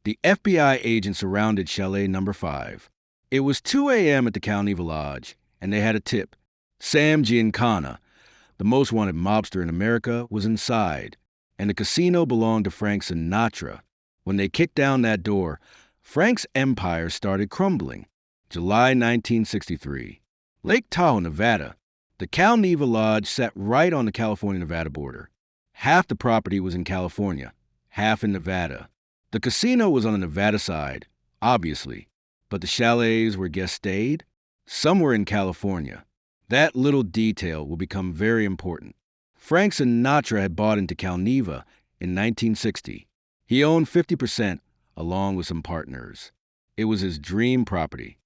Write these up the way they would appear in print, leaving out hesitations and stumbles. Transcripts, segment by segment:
The FBI agents surrounded Chalet number 5. It was 2 a.m. at the Calneva Lodge, and they had a tip. Sam Giancana, the most wanted mobster in America, was inside, and the casino belonged to Frank Sinatra. When they kicked down that door, Frank's empire started crumbling. July 1963. Lake Tahoe, Nevada. The Calneva Lodge sat right on the California-Nevada border. Half the property was in California, half in Nevada. The casino was on the Nevada side, obviously, but the chalets where guests stayed, some were in California. That little detail will become very important. Frank Sinatra had bought into Calneva in 1960. He owned 50% along with some partners. It was his dream property.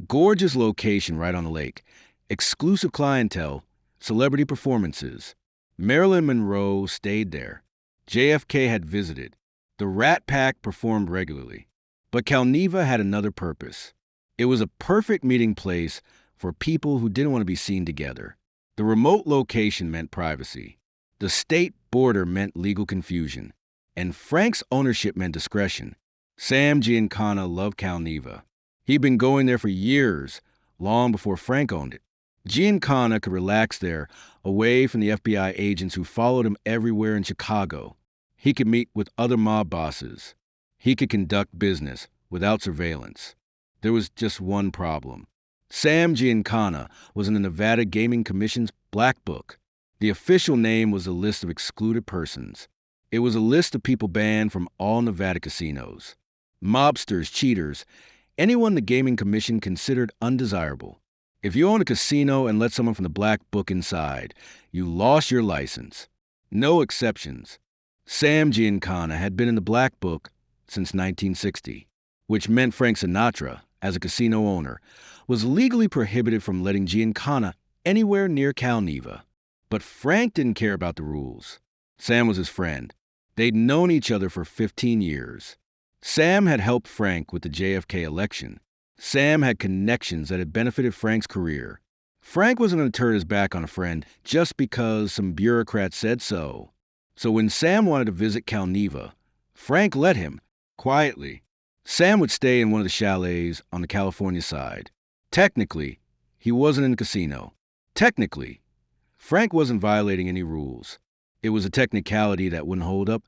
Gorgeous location right on the lake, exclusive clientele, celebrity performances. Marilyn Monroe stayed there. JFK had visited. The Rat Pack performed regularly. But Calneva had another purpose. It was a perfect meeting place for people who didn't want to be seen together. The remote location meant privacy. The state border meant legal confusion. And Frank's ownership meant discretion. Sam Giancana loved Calneva. He'd been going there for years, long before Frank owned it. Giancana could relax there, away from the FBI agents who followed him everywhere in Chicago. He could meet with other mob bosses. He could conduct business without surveillance. There was just one problem. Sam Giancana was in the Nevada Gaming Commission's Black Book. The official name was a list of excluded persons. It was a list of people banned from all Nevada casinos. Mobsters, cheaters, anyone the Gaming Commission considered undesirable. If you own a casino and let someone from the Black Book inside, you lost your license. No exceptions. Sam Giancana had been in the Black Book since 1960, which meant Frank Sinatra, as a casino owner, was legally prohibited from letting Giancana anywhere near Calneva. But Frank didn't care about the rules. Sam was his friend. They'd known each other for 15 years. Sam had helped Frank with the JFK election. Sam had connections that had benefited Frank's career. Frank wasn't going to turn his back on a friend just because some bureaucrat said so. So when Sam wanted to visit Calneva, Frank let him, quietly. Sam would stay in one of the chalets on the California side. Technically, he wasn't in the casino. Technically, Frank wasn't violating any rules. It was a technicality that wouldn't hold up,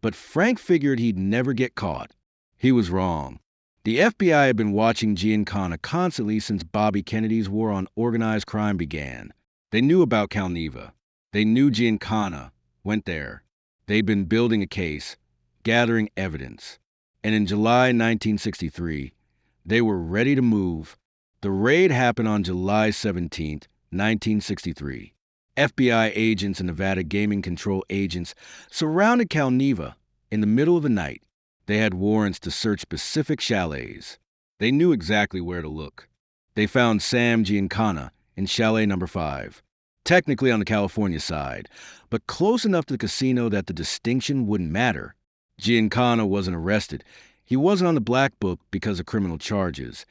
but Frank figured he'd never get caught. He was wrong. The FBI had been watching Giancana constantly since Bobby Kennedy's war on organized crime began. They knew about Calneva. They knew Giancana went there. They'd been building a case, gathering evidence. And in July 1963, they were ready to move. The raid happened on July 17, 1963. FBI agents and Nevada Gaming Control agents surrounded Calneva in the middle of the night. They had warrants to search specific chalets. They knew exactly where to look. They found Sam Giancana in chalet number 5, technically on the California side, but close enough to the casino that the distinction wouldn't matter. Giancana wasn't arrested. He wasn't on the Black Book because of criminal charges,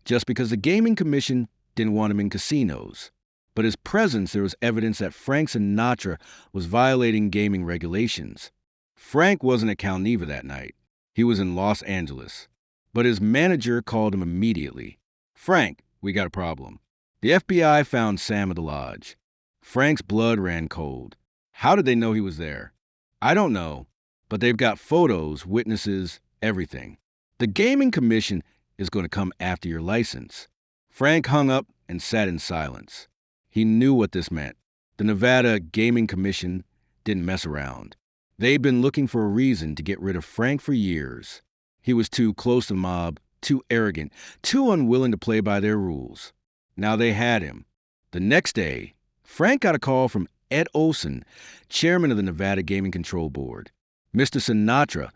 just because the Gaming Commission didn't want him in casinos. But his presence, there was evidence that Frank Sinatra was violating gaming regulations. Frank wasn't at Calneva that night. He was in Los Angeles. But his manager called him immediately. "Frank, we got a problem." The FBI found Sam at the lodge. Frank's blood ran cold. How did they know he was there? I don't know, but they've got photos, witnesses, everything. The Gaming Commission is going to come after your license. Frank hung up and sat in silence. He knew what this meant. The Nevada Gaming Commission didn't mess around. They'd been looking for a reason to get rid of Frank for years. He was too close to the mob, too arrogant, too unwilling to play by their rules. Now they had him. The next day, Frank got a call from Ed Olson, chairman of the Nevada Gaming Control Board. "Mr. Sinatra,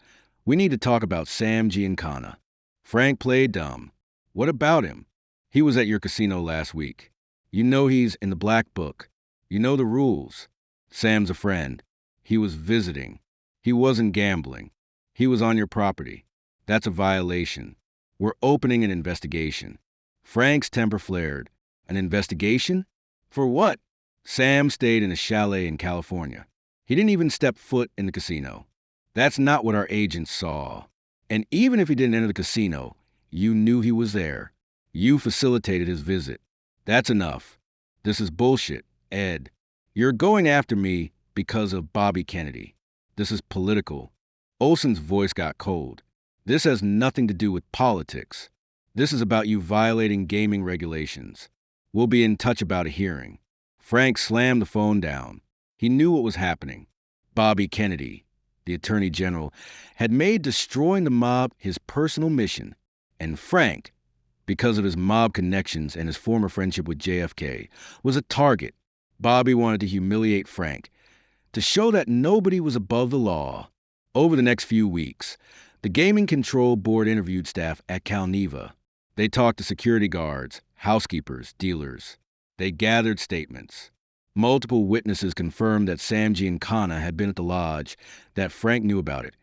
we need to talk about Sam Giancana." Frank played dumb. "What about him? He was at your casino last week. You know he's in the Black Book. You know the rules. Sam's a friend. He was visiting. He wasn't gambling. He was on your property. That's a violation. We're opening an investigation." Frank's temper flared. An investigation? For what? Sam stayed in a chalet in California. He didn't even step foot in the casino. That's not what our agents saw. And even if he didn't enter the casino, you knew he was there. You facilitated his visit. That's enough. This is bullshit, Ed. You're going after me because of Bobby Kennedy. This is political. Olson's voice got cold. This has nothing to do with politics. This is about you violating gaming regulations. We'll be in touch about a hearing. Frank slammed the phone down. He knew what was happening. Bobby Kennedy, the Attorney General, had made destroying the mob his personal mission. And Frank, because of his mob connections and his former friendship with JFK, was a target. Bobby wanted to humiliate Frank, to show that nobody was above the law. Over the next few weeks, the Gaming Control Board interviewed staff at Calneva. They talked to security guards, housekeepers, dealers. They gathered statements. Multiple witnesses confirmed that Sam Giancana had been at the lodge, that Frank knew about it,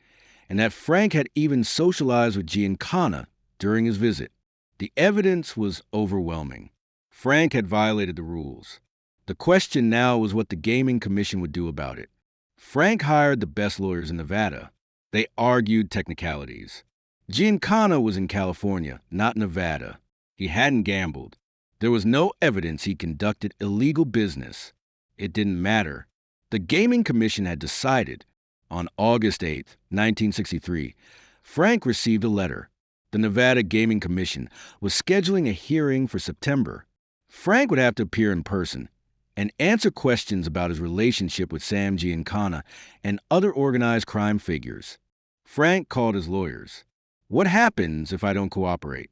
and that Frank had even socialized with Giancana during his visit. The evidence was overwhelming. Frank had violated the rules. The question now was what the Gaming Commission would do about it. Frank hired the best lawyers in Nevada. They argued technicalities. Giancana was in California, not Nevada. He hadn't gambled. There was no evidence he conducted illegal business. It didn't matter. The Gaming Commission had decided. On August 8, 1963, Frank received a letter. The Nevada Gaming Commission was scheduling a hearing for September. Frank would have to appear in person and answer questions about his relationship with Sam Giancana and other organized crime figures. Frank called his lawyers. What happens if I don't cooperate?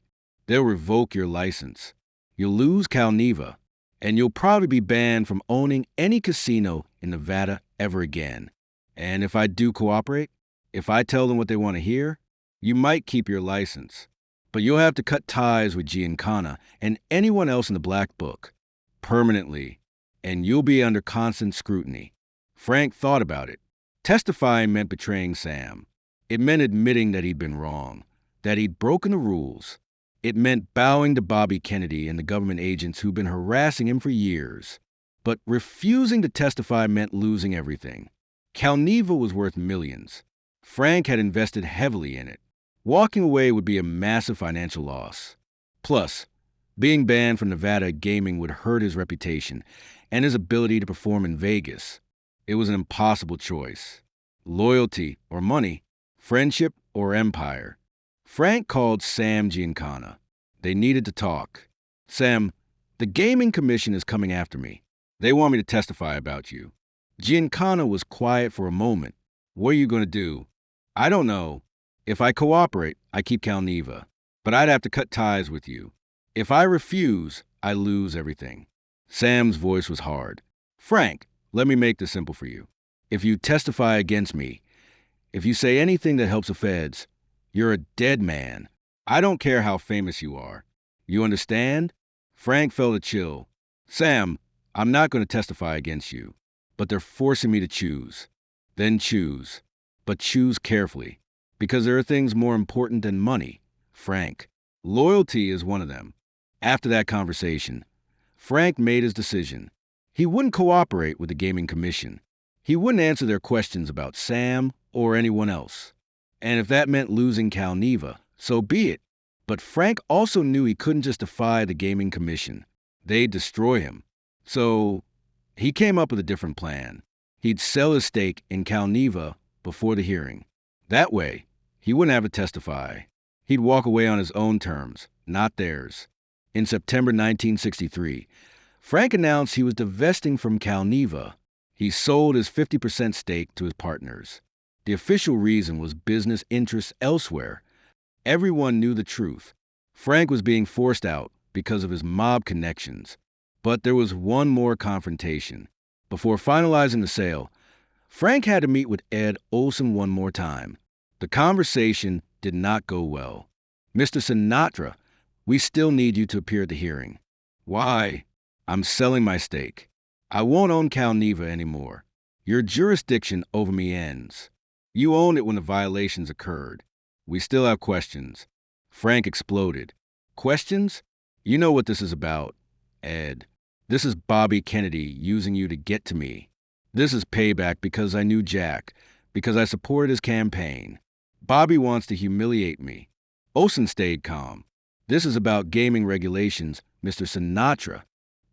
They'll revoke your license. You'll lose Calneva, and you'll probably be banned from owning any casino in Nevada ever again. And if I do cooperate, if I tell them what they want to hear, you might keep your license, but you'll have to cut ties with Giancana and anyone else in the Black Book permanently, and you'll be under constant scrutiny. Frank thought about it. Testifying meant betraying Sam. It meant admitting that he'd been wrong, that he'd broken the rules. It meant bowing to Bobby Kennedy and the government agents who'd been harassing him for years. But refusing to testify meant losing everything. Calneva was worth millions. Frank had invested heavily in it. Walking away would be a massive financial loss. Plus, being banned from Nevada gaming would hurt his reputation and his ability to perform in Vegas. It was an impossible choice. Loyalty or money, friendship or empire. Frank called Sam Giancana. They needed to talk. Sam, the Gaming Commission is coming after me. They want me to testify about you. Giancana was quiet for a moment. What are you going to do? I don't know. If I cooperate, I keep Calneva. But I'd have to cut ties with you. If I refuse, I lose everything. Sam's voice was hard. Frank, let me make this simple for you. If you testify against me, if you say anything that helps the feds, you're a dead man. I don't care how famous you are. You understand? Frank felt a chill. Sam, I'm not going to testify against you, but they're forcing me to choose. Then choose. But choose carefully, because there are things more important than money, Frank. Loyalty is one of them. After that conversation, Frank made his decision. He wouldn't cooperate with the Gaming Commission. He wouldn't answer their questions about Sam or anyone else. And if that meant losing Calneva, so be it. But Frank also knew he couldn't just defy the Gaming Commission. They'd destroy him. So he came up with a different plan. He'd sell his stake in Calneva before the hearing. That way, he wouldn't have to testify. He'd walk away on his own terms, not theirs. In September 1963, Frank announced he was divesting from Calneva. He sold his 50% stake to his partners. The official reason was business interests elsewhere. Everyone knew the truth. Frank was being forced out because of his mob connections. But there was one more confrontation. Before finalizing the sale, Frank had to meet with Ed Olson one more time. The conversation did not go well. Mr. Sinatra, we still need you to appear at the hearing. Why? I'm selling my stake. I won't own Calneva anymore. Your jurisdiction over me ends. You owned it when the violations occurred. We still have questions. Frank exploded. Questions? You know what this is about, Ed. This is Bobby Kennedy using you to get to me. This is payback because I knew Jack, because I supported his campaign. Bobby wants to humiliate me. Olson stayed calm. This is about gaming regulations, Mr. Sinatra.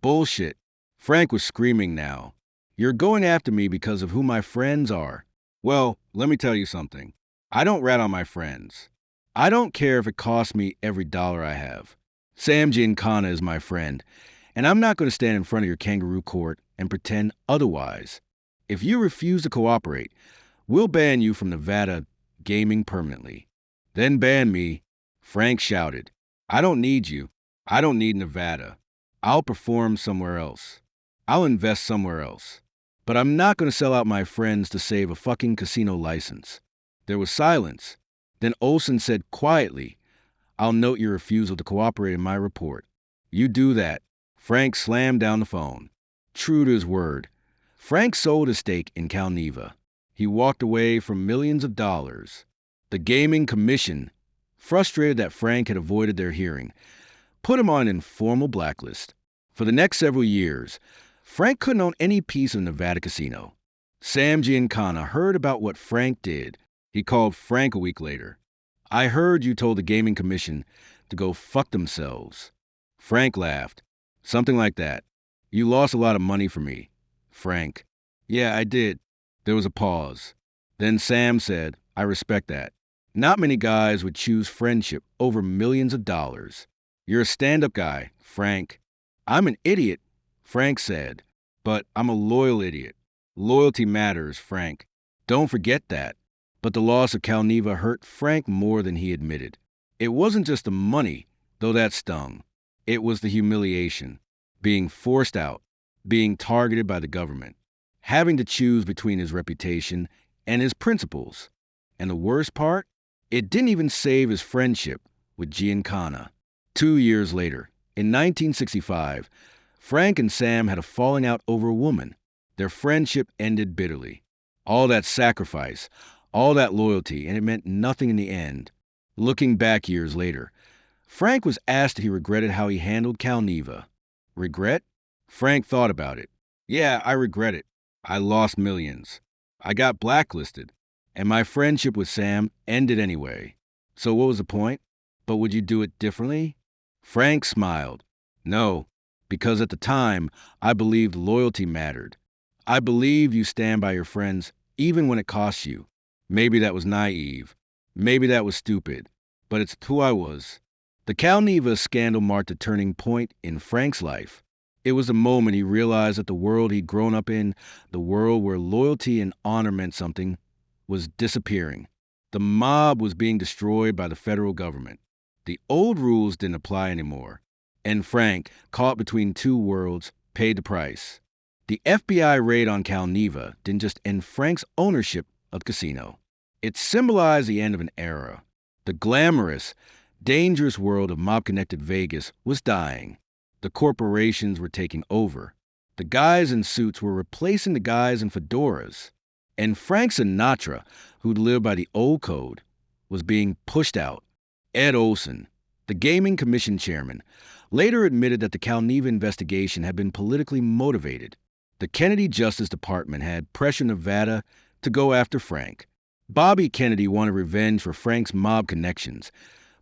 Bullshit. Frank was screaming now. You're going after me because of who my friends are. Well, let me tell you something. I don't rat on my friends. I don't care if it costs me every dollar I have. Sam Giancana is my friend, and I'm not going to stand in front of your kangaroo court and pretend otherwise. If you refuse to cooperate, we'll ban you from Nevada gaming permanently. Then ban me, Frank shouted. I don't need you. I don't need Nevada. I'll perform somewhere else. I'll invest somewhere else. But I'm not going to sell out my friends to save a fucking casino license. There was silence. Then Olson said quietly, I'll note your refusal to cooperate in my report. You do that. Frank slammed down the phone. True to his word, Frank sold his stake in Calneva. He walked away from millions of dollars. The Gaming Commission, frustrated that Frank had avoided their hearing, put him on an informal blacklist. For the next several years, Frank couldn't own any piece of Nevada casino. Sam Giancana heard about what Frank did. He called Frank a week later. I heard you told the Gaming Commission to go fuck themselves. Frank laughed. Something like that. You lost a lot of money for me. Frank. Yeah, I did. There was a pause. Then Sam said, I respect that. Not many guys would choose friendship over millions of dollars. You're a stand-up guy, Frank. I'm an idiot, Frank said. But I'm a loyal idiot. Loyalty matters, Frank. Don't forget that. But the loss of Calneva hurt Frank more than he admitted. It wasn't just the money, though that stung. It was the humiliation. Being forced out. Being targeted by the government. Having to choose between his reputation and his principles. And the worst part? It didn't even save his friendship with Giancana. 2 years later, in 1965, Frank and Sam had a falling out over a woman. Their friendship ended bitterly. All that sacrifice, all that loyalty, and it meant nothing in the end. Looking back years later, Frank was asked if he regretted how he handled Calneva. Regret? Frank thought about it. Yeah, I regret it. I lost millions. I got blacklisted. And my friendship with Sam ended anyway. So what was the point? But would you do it differently? Frank smiled. No, because at the time, I believed loyalty mattered. I believed you stand by your friends even when it costs you. Maybe that was naive. Maybe that was stupid. But it's who I was. The Calneva scandal marked a turning point in Frank's life. It was the moment he realized that the world he'd grown up in, the world where loyalty and honor meant something, was disappearing. The mob was being destroyed by the federal government. The old rules didn't apply anymore. And Frank, caught between two worlds, paid the price. The FBI raid on Calneva didn't just end Frank's ownership of the casino. It symbolized the end of an era. The glamorous, dangerous world of mob-connected Vegas was dying. The corporations were taking over. The guys in suits were replacing the guys in fedoras. And Frank Sinatra, who'd lived by the old code, was being pushed out. Ed Olson, the Gaming Commission chairman, later admitted that the Calneva investigation had been politically motivated. The Kennedy Justice Department had pressured Nevada to go after Frank. Bobby Kennedy wanted revenge for Frank's mob connections,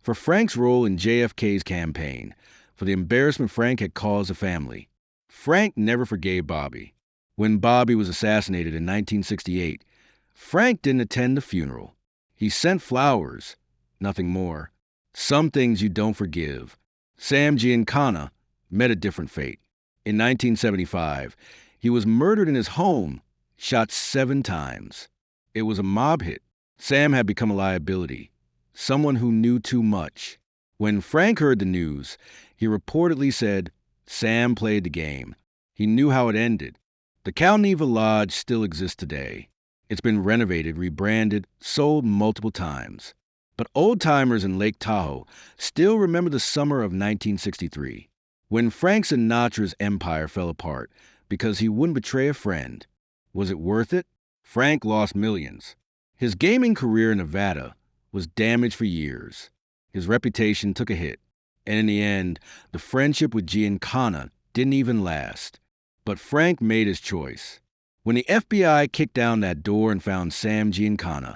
for Frank's role in JFK's campaign, for the embarrassment Frank had caused the family. Frank never forgave Bobby. When Bobby was assassinated in 1968, Frank didn't attend the funeral. He sent flowers, nothing more. Some things you don't forgive. Sam Giancana met a different fate. In 1975, he was murdered in his home, shot 7 times. It was a mob hit. Sam had become a liability, someone who knew too much. When Frank heard the news, he reportedly said, Sam played the game. He knew how it ended. The Calneva Lodge still exists today. It's been renovated, rebranded, sold multiple times. But old-timers in Lake Tahoe still remember the summer of 1963, when Frank Sinatra's empire fell apart because he wouldn't betray a friend. Was it worth it? Frank lost millions. His gaming career in Nevada was damaged for years. His reputation took a hit. And in the end, the friendship with Giancana didn't even last. But Frank made his choice. When the FBI kicked down that door and found Sam Giancana,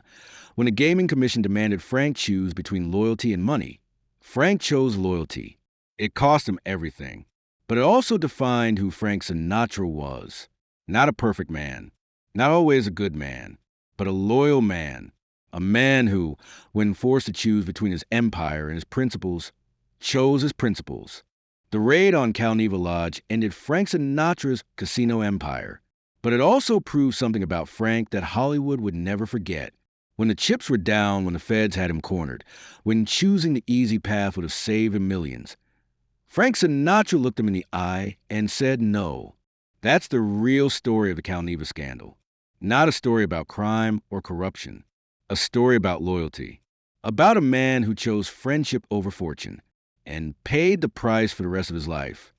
When the gaming commission demanded Frank choose between loyalty and money, Frank chose loyalty. It cost him everything. But it also defined who Frank Sinatra was. Not a perfect man, not always a good man, but a loyal man. A man who, when forced to choose between his empire and his principles, chose his principles. The raid on Calneva Lodge ended Frank Sinatra's casino empire. But it also proved something about Frank that Hollywood would never forget. When the chips were down, when the feds had him cornered, when choosing the easy path would have saved him millions, Frank Sinatra looked him in the eye and said no. That's the real story of the Calneva scandal. Not a story about crime or corruption. A story about loyalty. About a man who chose friendship over fortune and paid the price for the rest of his life.